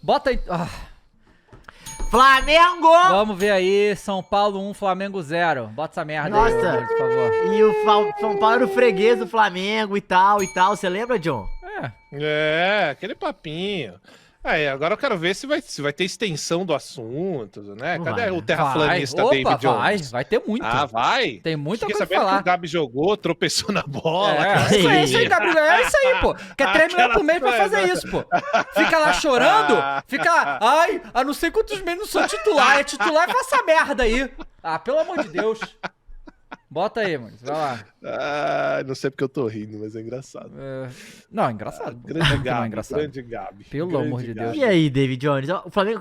Bota aí. Flamengo! Vamos ver aí. São Paulo 1, Flamengo 0. Bota essa merda aí, Nossa. por favor. E o São Paulo era o freguês do Flamengo e tal. Você lembra, John? Aquele papinho. Aí, agora eu quero ver se vai ter extensão do assunto, né? Não Cadê vai, né? o terraplanista Vai. David Jones? Vai ter muito. Ah, vai? Tem muita Fiquei coisa pra sabendo falar. que o Gabi jogou, tropeçou na bola. É isso aí, Gabriel. É isso aí, pô. Quer 3 milhões por mês pra fazer isso, pô. Fica lá chorando, fica lá, ai, a não sei quantos meses não sou titular. É titular e faça merda aí. Ah, pelo amor de Deus. Bota aí, mano. Vai lá. Não sei porque eu tô rindo, mas é engraçado. Não, é engraçado. Grande Não é Gabi, engraçado. grande Gabi. Pelo grande amor de Deus. Gabi. E aí, David Jones?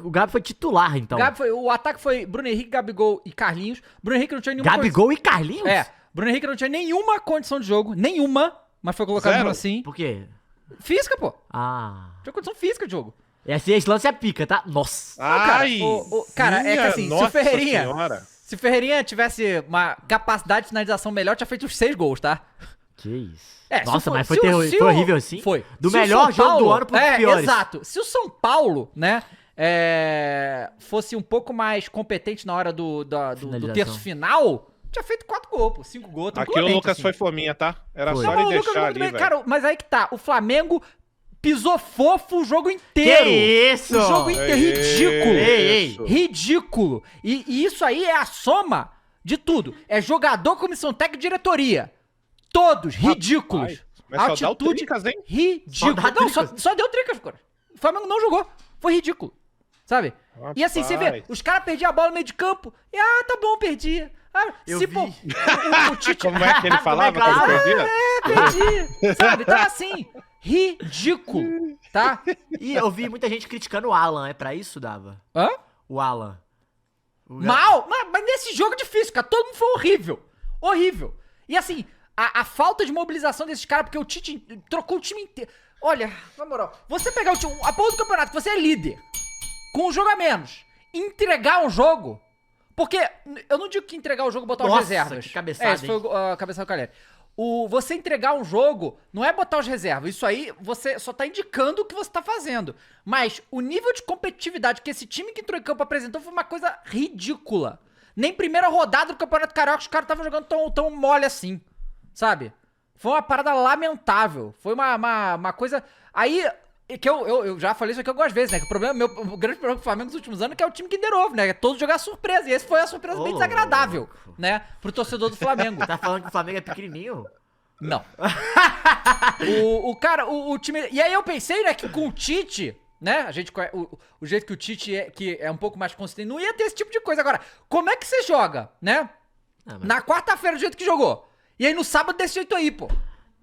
O Gabi foi titular, então. O ataque foi Bruno Henrique, Gabigol e Carlinhos. Bruno Henrique não tinha nenhuma Gabigol e Carlinhos? Bruno Henrique não tinha nenhuma condição de jogo. Nenhuma. Mas foi colocado Zero? assim. Por quê? Física, pô. Ah. Tinha condição física de jogo. Esse lance é pica, tá? Nossa. Ai, cara, é que assim, nossa se o Ferreirinha... senhora. Se o Ferreirinha tivesse uma capacidade de finalização melhor, tinha feito os 6 gols, tá? Que isso. É, Nossa, mas foi horrível assim? Foi. Do Se o melhor São jogo do Paulo- ano pros piores. Exato. Se o São Paulo, né, fosse um pouco mais competente na hora do Finalização. terço final, tinha feito 4 gols, pô, 5 gols, Aqui o tranquilamente, Lucas assim. foi fominha, tá? Era Foi. só Não, ele mas o Lucas deixar jogou ali, muito bem. velho. Cara, mas aí que tá, o Flamengo pisou fofo o jogo inteiro. Que isso? O jogo inteiro, É ridículo. isso. Ridículo. E isso aí é a soma de tudo. É jogador, comissão técnica e diretoria. Todos ridículos. Rapaz, mas só dá o Tricas, hein? Ridículo. Só dá Não, Tricas. só deu tricas, cara. O Flamengo não jogou. Foi ridículo. Sabe? E assim, você vê, Rapaz. os caras perdiam a bola no meio de campo. E, tá bom, perdi. Eu se vi. pô, o Tite... Como é que ele falava Como é quando que perdia? perdi. Sabe? Então, assim, ridículo, tá? E eu vi muita gente criticando o Alan. É pra isso, Dava? Hã? O Alan. Mal? Mas nesse jogo é difícil, cara. Todo mundo foi horrível. Horrível. E assim, a falta de mobilização desses caras, porque o Tite trocou o time inteiro. Olha, na moral, você pegar o time, a porra do campeonato, que você é líder, com um jogo a menos, entregar um jogo. Porque eu não digo que entregar o jogo e botar Nossa, as reservas. que cabeçada, Esse foi a cabeçada do Calheri. Você entregar um jogo não é botar os reservas. Isso aí você só tá indicando o que você tá fazendo. Mas o nível de competitividade que esse time que entrou em campo apresentou foi uma coisa ridícula. Nem primeira rodada do Campeonato Carioca os caras estavam jogando tão mole assim. Sabe? Foi uma parada lamentável. Foi uma coisa... Aí... Que eu já falei isso aqui algumas vezes, né? Que o grande problema do Flamengo nos últimos anos é que é o time que derou, né? É todo jogar surpresa. E esse foi a surpresa bem desagradável, né? Pro torcedor do Flamengo. Tá falando que o Flamengo é pequenininho? Não. o time... E aí eu pensei, né, que com o Tite, né? A gente o jeito que o Tite que é um pouco mais consistente, não ia ter esse tipo de coisa. Agora, como é que você joga, né? Na quarta-feira do jeito que jogou. E aí no sábado desse jeito aí, pô.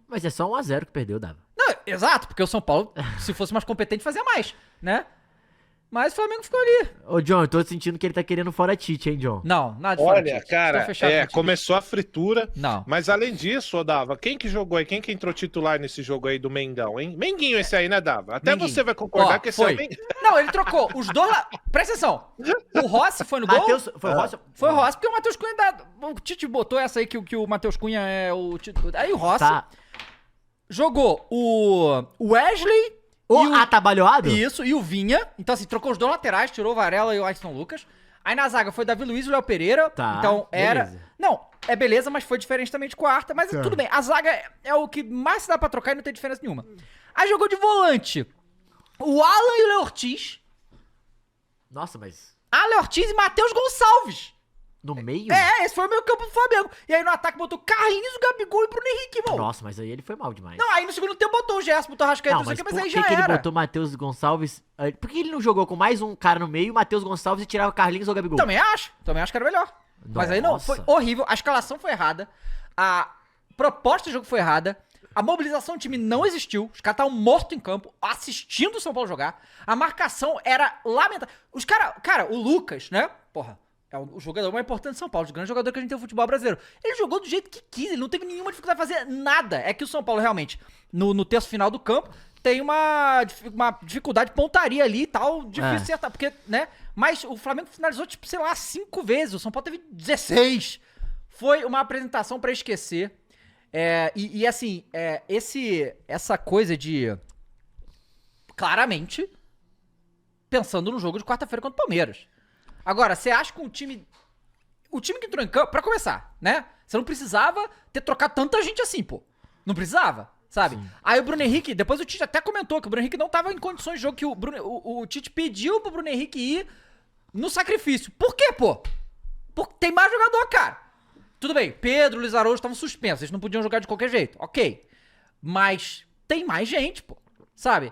Mas é só 1x0 que perdeu, Dava. Não, exato, porque o São Paulo, se fosse mais competente, fazia mais, né? Mas o Flamengo ficou ali. Ô, John, eu tô sentindo que ele tá querendo fora Tite, hein, John? Não, nada de fora, Olha, Tite. cara, Tô fechado com o Tite. começou a fritura. Não. Mas além disso, ô Dava, quem que jogou aí? Quem que entrou titular nesse jogo aí do Mengão, hein? Menguinho esse aí, né, Dava? Até Menguinho. você vai concordar Ó, que esse foi. é o Menguinho. Não, ele trocou os dois lá. Presta atenção. O Rossi foi no gol. Foi o Rossi? Foi o Rossi, porque o Matheus Cunha... O Tite botou essa aí que o Matheus Cunha é o... Aí o Rossi Tá. jogou o Wesley... O atabalhoado? Isso, e o Vinha. Então, assim, trocou os dois laterais, tirou o Varela e o Ayrton Lucas. Aí na zaga foi Davi Luiz e o Léo Pereira. Tá, Então era. beleza. Não, é beleza, mas foi diferente também de quarta. Mas tudo bem. A zaga é o que mais se dá pra trocar e não tem diferença nenhuma. Aí jogou de volante o Alan e o Léo Ortiz. Nossa, mas... Alan Ortiz e Matheus Gonçalves. No meio? Esse foi o meio campo do Flamengo. E aí no ataque botou Carlinhos, o Gabigol e Bruno Henrique, irmão. Nossa, mas aí ele foi mal demais. Não, aí no segundo tempo botou o Gerson, botou o Arrascaeta, não sei o que, mas aí por já que era. ele botou Matheus Gonçalves? Por que ele não jogou com mais um cara no meio, Matheus Gonçalves, e tirava Carlinhos ou Gabigol? Também acho que era melhor. Mas aí não, Nossa. foi horrível. A escalação foi errada. A proposta do jogo foi errada. A mobilização do time não existiu. Os caras estavam mortos em campo, assistindo o São Paulo jogar. A marcação era lamentável. Os caras... Cara, o Lucas, né? Porra, é o jogador mais importante de São Paulo. O grande jogador que a gente tem no futebol brasileiro. Ele jogou do jeito que quis. Ele não teve nenhuma dificuldade de fazer nada. É que o São Paulo realmente, no terço final do campo, tem uma dificuldade de pontaria ali e tal. Difícil de acertar. Porque, né? Mas o Flamengo finalizou, tipo, sei lá, 5 vezes. O São Paulo teve 16. Foi uma apresentação pra esquecer. E assim, essa coisa de... Claramente, pensando no jogo de quarta-feira contra o Palmeiras. Agora, você acha que o time que entrou em campo, pra começar, né? Você não precisava ter trocado tanta gente assim, pô. Não precisava, sabe? Sim. Aí o Bruno Henrique, depois o Tite até comentou que o Bruno Henrique não tava em condições de jogo, que o Tite pediu pro Bruno Henrique ir no sacrifício. Por quê, pô? Porque tem mais jogador, cara. Tudo bem, Pedro, Luiz Araújo estavam suspensos, eles não podiam jogar de qualquer jeito, ok. Mas tem mais gente, pô, sabe?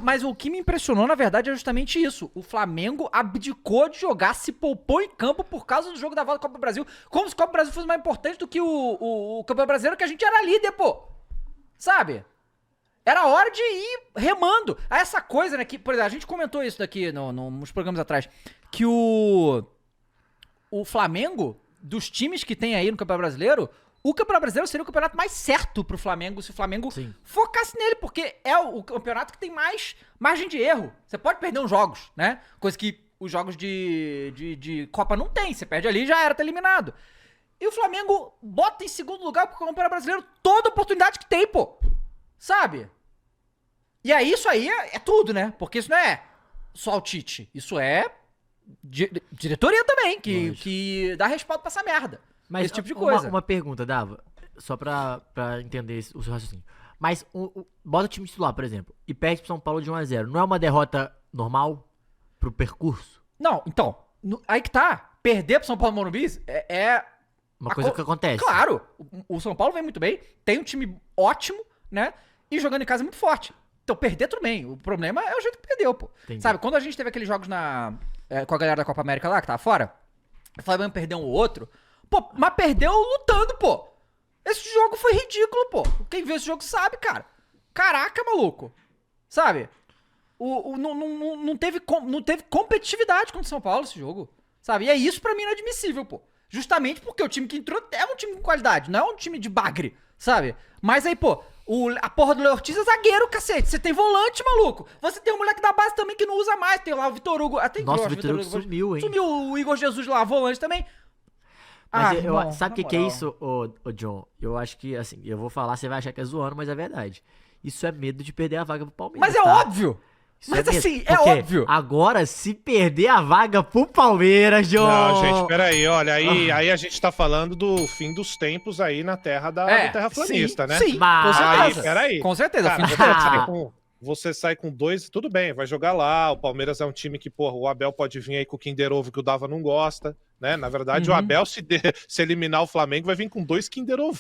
Mas o que me impressionou, na verdade, é justamente isso. O Flamengo abdicou de jogar, se poupou em campo por causa do jogo da volta da Copa do Brasil, como se a Copa do Brasil fosse mais importante do que o Campeonato Brasileiro, que a gente era líder, pô. Sabe? Era hora de ir remando. Aí essa coisa, né, que, por exemplo, a gente comentou isso daqui nos programas atrás, que o Flamengo, dos times que tem aí no Campeonato Brasileiro, o Campeonato Brasileiro seria o campeonato mais certo pro Flamengo se o Flamengo Sim. focasse nele, porque é o campeonato que tem mais margem de erro. Você pode perder uns jogos, né? Coisa que os jogos de Copa não tem. Você perde ali e já era, tá eliminado. E o Flamengo bota em segundo lugar pro Campeonato Brasileiro toda oportunidade que tem, pô. Sabe? E aí isso aí é tudo, né? Porque isso não é só o Tite. Isso é diretoria também, que dá respaldo pra essa merda. Mas Esse tipo de coisa. Uma pergunta, Dava, só pra entender o seu raciocínio. Mas bota o time titular, por exemplo, e perde pro São Paulo de 1-0. Não é uma derrota normal pro percurso? Não, então, aí que tá. Perder pro São Paulo no Morumbi é Uma coisa que acontece. Claro, o São Paulo vem muito bem, tem um time ótimo, né? E jogando em casa é muito forte. Então, perder tudo bem. O problema é o jeito que perdeu, pô. Entendi. Sabe, quando a gente teve aqueles jogos com a galera da Copa América lá, que tava fora, o Flamengo perdeu um ou outro, pô, mas perdeu lutando, pô. Esse jogo foi ridículo, pô. Quem viu esse jogo sabe, cara. Caraca, maluco. Sabe? Não teve competitividade contra o São Paulo esse jogo. Sabe? E é isso pra mim inadmissível, pô. Justamente porque o time que entrou é um time com qualidade, não é um time de bagre, sabe? Mas aí, pô, a porra do Léo Ortiz é zagueiro, cacete. Você tem volante, maluco. Você tem um moleque da base também que não usa mais. Tem lá o Vitor Hugo. Até Nossa, o Vitor Hugo sumiu, hein? Sumiu o Igor Jesus lá, volante também. Mas irmão, sabe o que, na que é moral. isso, ô John? Eu acho que, assim, eu vou falar, você vai achar que é zoando, mas é verdade. Isso é medo de perder a vaga pro Palmeiras. Mas é tá? óbvio. Isso Mas medo. assim, é Porque óbvio. Agora, se perder a vaga pro Palmeiras, John... Não, gente, peraí, olha, aí a gente tá falando do fim dos tempos aí na terra do terraplanista, né? Sim, Mas- com certeza. Aí, peraí. Com certeza, Cara, fim de você sai com dois, tudo bem, vai jogar lá. O Palmeiras é um time que, porra, o Abel pode vir aí com o Kinder Ovo que o Dava não gosta, né? Na verdade, o Abel, se eliminar o Flamengo, vai vir com 2 Kinder Ovo.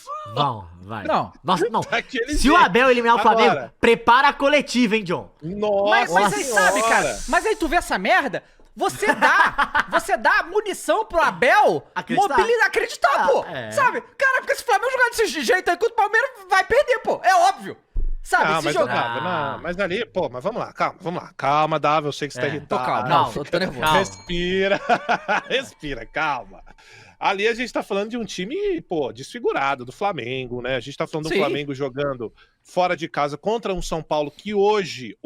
Vai. Não. Nossa, não. Daquele Se o jeito. Abel eliminar o Flamengo, Agora. prepara a coletiva, hein, John? Nossa Mas aí, senhora. sabe, cara? Mas aí tu vê essa merda, você dá munição pro Abel acreditar, pô. É. Sabe? Cara, porque se o Flamengo jogar desse jeito aí contra o Palmeiras, vai perder, pô. É óbvio. Sabe? Não, Se mas, jogar. mas ali, pô, mas vamos lá. Calma, Dava, eu sei que você tá Tô irritado. calmo, Não, tô nervoso. calma. Respira, calma. Ali a gente tá falando de um time, pô, desfigurado, do Flamengo, né? A gente tá falando do Sim. Flamengo jogando fora de casa contra um São Paulo que hoje,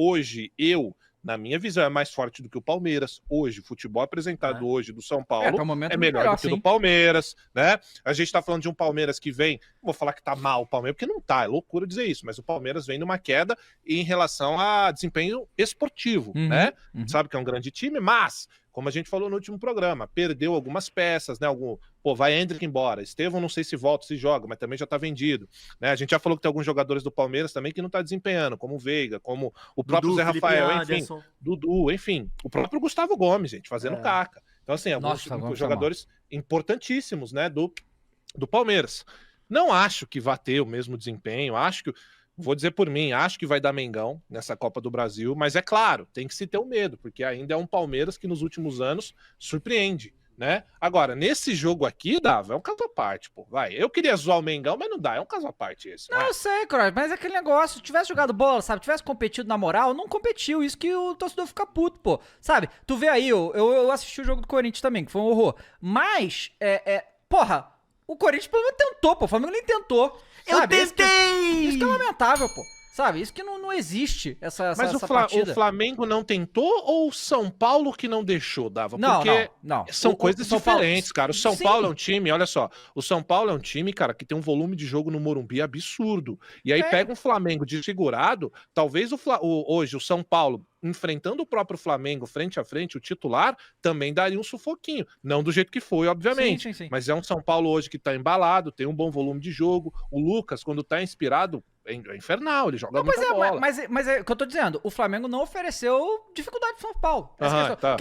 na minha visão, é mais forte do que o Palmeiras. Hoje, o futebol apresentado hoje do São Paulo até o momento é melhor do que o do sim. Palmeiras, né? A gente tá falando de um Palmeiras que vem, não vou falar que tá mal o Palmeiras, porque não tá, é loucura dizer isso, mas o Palmeiras vem numa queda em relação a desempenho esportivo, né? A gente sabe que é um grande time, mas, como a gente falou no último programa, perdeu algumas peças, né? Vai Hendrick embora, Estevão não sei se volta, se joga, mas também já tá vendido, né? A gente já falou que tem alguns jogadores do Palmeiras também que não tá desempenhando, como o Veiga, como o próprio Dudu, Zé Felipe Rafael, Anderson. enfim, Dudu, enfim, o próprio Gustavo Gomes, gente, fazendo caca. Então, assim, alguns Nossa, Gomes jogadores importantíssimos, né, do Palmeiras. Não acho que vá ter o mesmo desempenho, vou dizer por mim, acho que vai dar Mengão nessa Copa do Brasil, mas é claro, tem que se ter o medo, porque ainda é um Palmeiras que nos últimos anos surpreende, né? Agora, nesse jogo aqui, Dava, é um caso à parte, pô, vai. Eu queria zoar o Mengão, mas não dá, é um caso à parte esse, Não, eu sei, Croix, mas é aquele negócio, tivesse jogado bola, sabe, tivesse competido na moral, não competiu, isso que o torcedor fica puto, pô, sabe, tu vê aí, eu assisti o jogo do Corinthians também, que foi um horror, mas, porra, o Corinthians pelo menos tentou, pô, o Flamengo nem tentou, Eu sabe? tentei! Isso que é lamentável, pô, Sabe? Isso que não existe, essa Mas essa o partida. Flamengo não tentou ou o São Paulo que não deixou, Dava? Não, Porque não. são coisas São Paulo- diferentes, cara. O São Sim. Paulo é um time, olha só, o São Paulo é um time, cara, que tem um volume de jogo no Morumbi absurdo. E aí pega um Flamengo desfigurado, talvez hoje o São Paulo enfrentando o próprio Flamengo frente a frente, o titular, também daria um sufoquinho. Não do jeito que foi, obviamente. Sim. Mas é um São Paulo hoje que tá embalado, tem um bom volume de jogo. O Lucas, quando tá inspirado, é infernal, ele joga muita bola. Mas é o que eu tô dizendo, o Flamengo não ofereceu dificuldade pro São Paulo. Tá.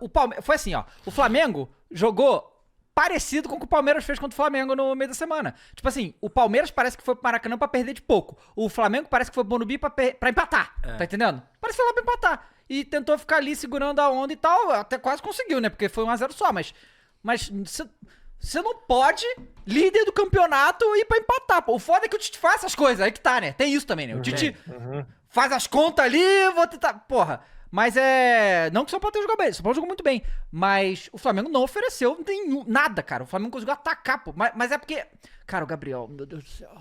O Palmeiras, foi assim, ó, o Flamengo jogou parecido com o que o Palmeiras fez contra o Flamengo no meio da semana. Tipo assim, o Palmeiras parece que foi pro Maracanã pra perder de pouco. O Flamengo parece que foi pro Morumbi pra empatar. Tá entendendo? Parece que foi lá pra empatar. E tentou ficar ali segurando a onda e tal. Até quase conseguiu, né? Porque foi 1-0 só. Mas você não pode, líder do campeonato, ir pra empatar. Pô. O foda é que o Tite faz essas coisas. Aí que tá, né? Tem isso também, né? O Tite faz as contas ali, vou tentar... Porra. Mas não que o São Paulo tenha jogado bem, o São Paulo jogou muito bem, mas o Flamengo não ofereceu nada, cara. O Flamengo conseguiu atacar, pô. Mas é porque, cara, o Gabriel, meu Deus do céu.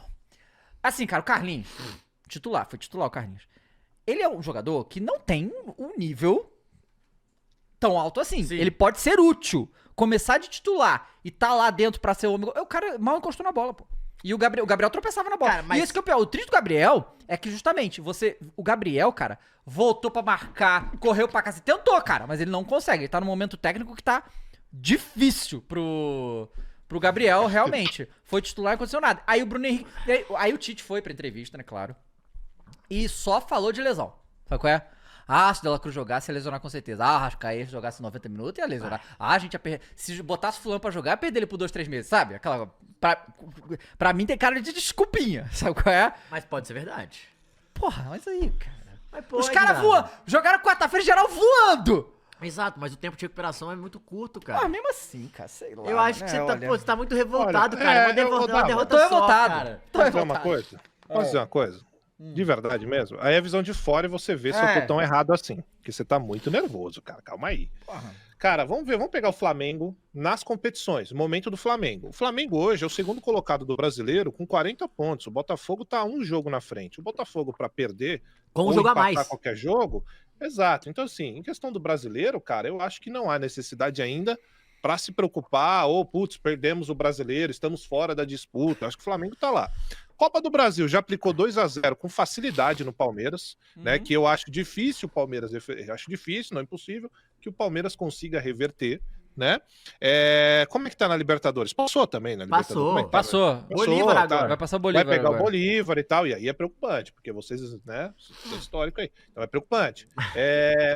Assim, cara, o Carlinhos, foi titular o Carlinhos. Ele é um jogador que não tem um nível tão alto assim. Sim. Ele pode ser útil, começar de titular e tá lá dentro pra ser o homem. O cara mal encostou na bola, pô. E o Gabriel tropeçava na bola. Cara, mas... E esse que é o pior. O triste do Gabriel é que justamente o Gabriel, cara, voltou pra marcar, correu pra casa, tentou, cara, mas ele não consegue. Ele tá num momento técnico que tá difícil pro Gabriel, realmente. Foi titular e não aconteceu nada. Aí o Bruno Henrique... Aí o Tite foi pra entrevista, né, claro. E só falou de lesão. Sabe qual é? Se o De La Cruz jogasse, ia lesionar com certeza. Arrascaeta jogasse 90 minutos, ia lesionar. A gente ia perder. Se botasse o fulano pra jogar, ia perder ele por 2, 3 meses, sabe? Aquela... Pra mim tem cara de desculpinha, sabe qual é? Mas pode ser verdade. Porra, mas aí, cara... Mas pode, os caras voam, jogaram quarta-feira geral voando! Exato, mas o tempo de recuperação é muito curto, cara. Mesmo assim, cara, sei lá. Eu acho que você tá muito revoltado, cara. Uma derrota tô revoltado, cara. Tô revoltado. Posso dizer uma coisa? De verdade mesmo? Aí é visão de fora e você vê se eu tô tão errado assim. Porque você tá muito nervoso, cara. Calma aí. Cara, vamos pegar o Flamengo nas competições. Momento do Flamengo. O Flamengo hoje é o segundo colocado do brasileiro com 40 pontos. O Botafogo tá um jogo na frente. O Botafogo, pra perder, com um jogo a mais, qualquer jogo. Exato. Então, assim, em questão do brasileiro, cara, eu acho que não há necessidade ainda pra se preocupar. Perdemos o brasileiro, estamos fora da disputa. Acho que o Flamengo tá lá. Copa do Brasil já aplicou 2-0 com facilidade no Palmeiras, né? Que eu acho difícil o Palmeiras, acho difícil, não é impossível, que o Palmeiras consiga reverter, né? Como é que tá na Libertadores? Passou também na Libertadores? Passou. Bolívar agora. Vai passar o Bolívar. Vai pegar o Bolívar e tal, e aí é preocupante, porque vocês, né, tem histórico aí, então é preocupante.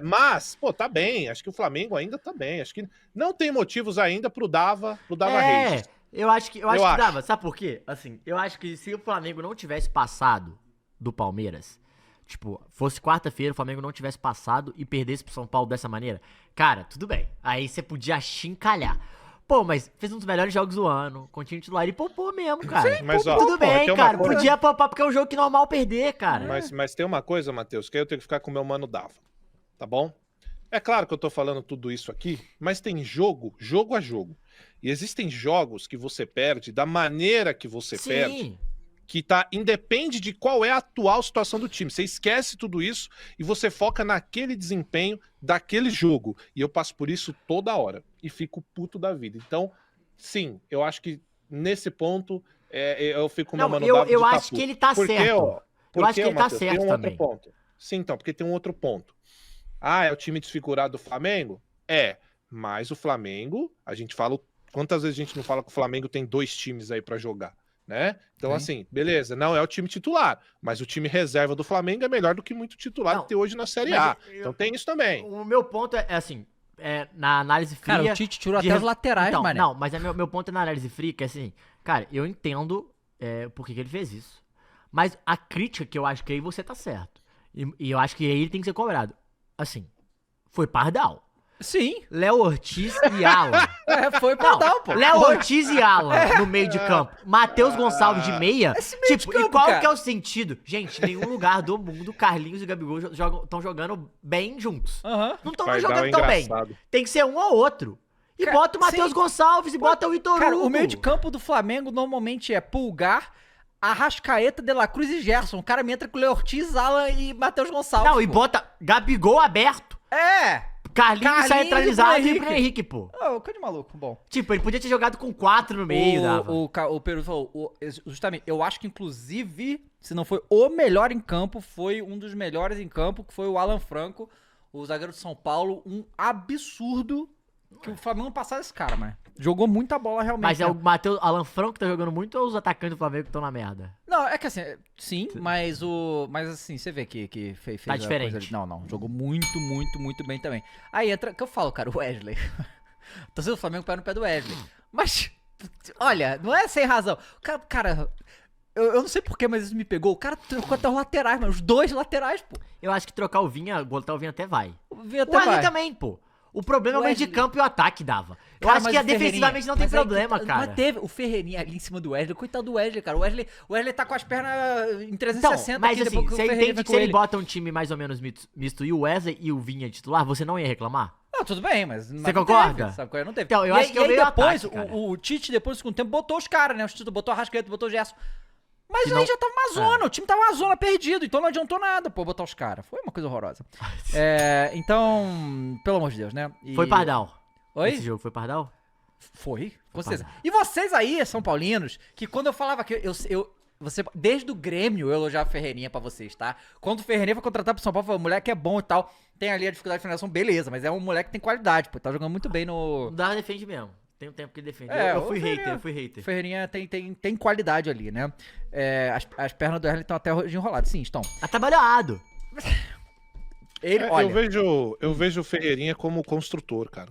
Mas, tá bem, acho que o Flamengo ainda tá bem, acho que não tem motivos ainda pro Dava Reis. Eu acho que dava, sabe por quê? Assim, eu acho que se o Flamengo não tivesse passado do Palmeiras, tipo, fosse quarta-feira, o Flamengo não tivesse passado e perdesse pro São Paulo dessa maneira, cara, tudo bem. Aí você podia chincalhar. Pô, mas fez um dos melhores jogos do ano, com o time titular e poupou mesmo, cara. Sim, mas, tudo bem, cara, podia poupar porque é um jogo que normal perder, cara. Mas tem uma coisa, Matheus, que aí eu tenho que ficar com o meu mano Dava, tá bom? É claro que eu tô falando tudo isso aqui, mas tem jogo a jogo. E existem jogos que você perde da maneira que você perde, que independe de qual é a atual situação do time. Você esquece tudo isso e você foca naquele desempenho daquele jogo. E eu passo por isso toda hora e fico puto da vida. Então, sim, eu acho que nesse ponto eu fico com o meu mano Dava eu acho que ele tá certo. Eu acho que ele tá certo tem um também. Outro ponto. Sim, então, porque tem um outro ponto. É o time desfigurado do Flamengo? Mas o Flamengo, a gente fala... Quantas vezes a gente não fala que o Flamengo tem 2 times aí pra jogar, né? Então, assim, beleza, não é o time titular, mas o time reserva do Flamengo é melhor do que muito titular que tem hoje na Série A. Então tem isso também. O meu ponto é assim, na análise fria... Cara, o Tite tirou até os laterais, então, mano. Não, mas meu ponto é na análise fria, que é assim, cara, eu entendo por que ele fez isso. Mas a crítica que eu acho que aí você tá certo. E eu acho que aí ele tem que ser cobrado. Assim, foi pardal. Sim. Léo Ortiz e Alan. Foi pardal, pô. Léo Ortiz e Alan no meio de campo. Matheus Gonçalves de meia. Tipo, campo, e qual cara? que é o sentido? Gente, em nenhum lugar do mundo Carlinhos e Gabigol estão jogando bem juntos. Não estão jogando tão bem. Tem que ser um ou outro. E bota o Matheus Gonçalves e bota o Vitor Hugo. Cara, o meio de campo do Flamengo normalmente é Pulgar, Arrascaeta, De La Cruz e Gerson. O cara me entra com o Léo Ortiz, Alan e Matheus Gonçalves. Não, e bota Gabigol aberto. Carlinhos centralizado e Bruno Henrique, pô. Ô, que de maluco, bom. Tipo, ele podia ter jogado com 4 no meio, dava. O Peru falou, justamente, eu acho que inclusive, se não foi o melhor em campo, foi um dos melhores em campo, que foi o Alan Franco, o zagueiro de São Paulo, um absurdo que o Flamengo não passava esse cara, mano. Jogou muita bola realmente. Mas é o Matheus Alan Franco que tá jogando muito ou os atacantes do Flamengo que estão na merda? Não, é que assim, sim, mas assim, você vê que fez Tá a diferente. coisa ali. Não, jogou muito bem também. Aí entra, que eu falo, cara, o Wesley. Torcedor do Flamengo pega no pé do Wesley. Mas, olha, não é sem razão. Cara, eu não sei porquê, mas isso me pegou. O cara trocou até os laterais, mano, os 2 laterais, pô. Eu acho que trocar o Vinha, botar o Vinha até vai. O Vinha O Wesley também, pô. O problema é o meio de campo e o ataque dava. Eu Cara, acho mas que o Ferreirinha- defensivamente não tem mas aí problema, que- cara. Mas teve o Ferreirinha ali em cima do Wesley. Coitado do Wesley, cara. O Wesley tá com as pernas em 360. Então, mas aqui, assim, depois que o você Ferreirinha entende vai que com se ele bota um time mais ou menos misto e o Wesley e o Vinha titular, você não ia reclamar? Não, tudo bem, mas... Você concorda? Sabe qual é? Não teve. Então, eu E acho aí- que é o e aí meio depois, ataque, cara. o Tite, depois do segundo tempo, botou os caras, né? O Tite botou a Arrascaeta, botou o Gerson. Mas Que aí não- já tava uma zona, o time tava uma zona perdido, então não adiantou nada, pô, botar os caras. Foi uma coisa horrorosa. Então, pelo amor de Deus, né? E- Foi Pardal. Oi? Esse jogo foi Pardal? Foi, com certeza. E vocês aí, São Paulinos, que quando eu falava que você, desde o Grêmio eu elogiava a Ferreirinha pra vocês, tá? Quando o Ferreirinha foi contratado pro São Paulo, falou, moleque é bom e tal, tem ali a dificuldade de finalização, beleza, mas é um moleque que tem qualidade, pô, tá jogando muito bem no... O Dava defende mesmo. Tem um tempo que ele defende. É, eu fui o Ferreirinha- hater, eu fui hater. O Ferreirinha tem qualidade ali, né? As pernas do Wesley estão até hoje enroladas, sim, estão. Tá trabalhado. Ele, olha... Eu vejo o Ferreirinha como construtor, cara.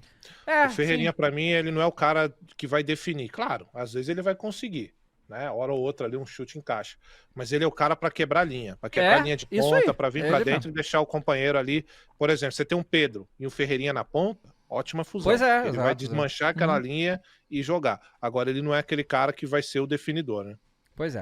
O Ferreirinha, sim. pra mim, ele não é o cara que vai definir. Claro, às vezes ele vai conseguir, né? Hora ou outra ali um chute encaixa. Mas ele é o cara pra quebrar a linha, pra quebrar a linha de isso ponta, aí, pra vir é pra ele dentro e deixar o companheiro ali. Por exemplo, você tem um Pedro e um Ferreirinha na ponta, ótima fusão. Pois é, Ele exato, vai desmanchar aquela Uhum. linha e jogar. Agora, ele não é aquele cara que vai ser o definidor, né? Pois é.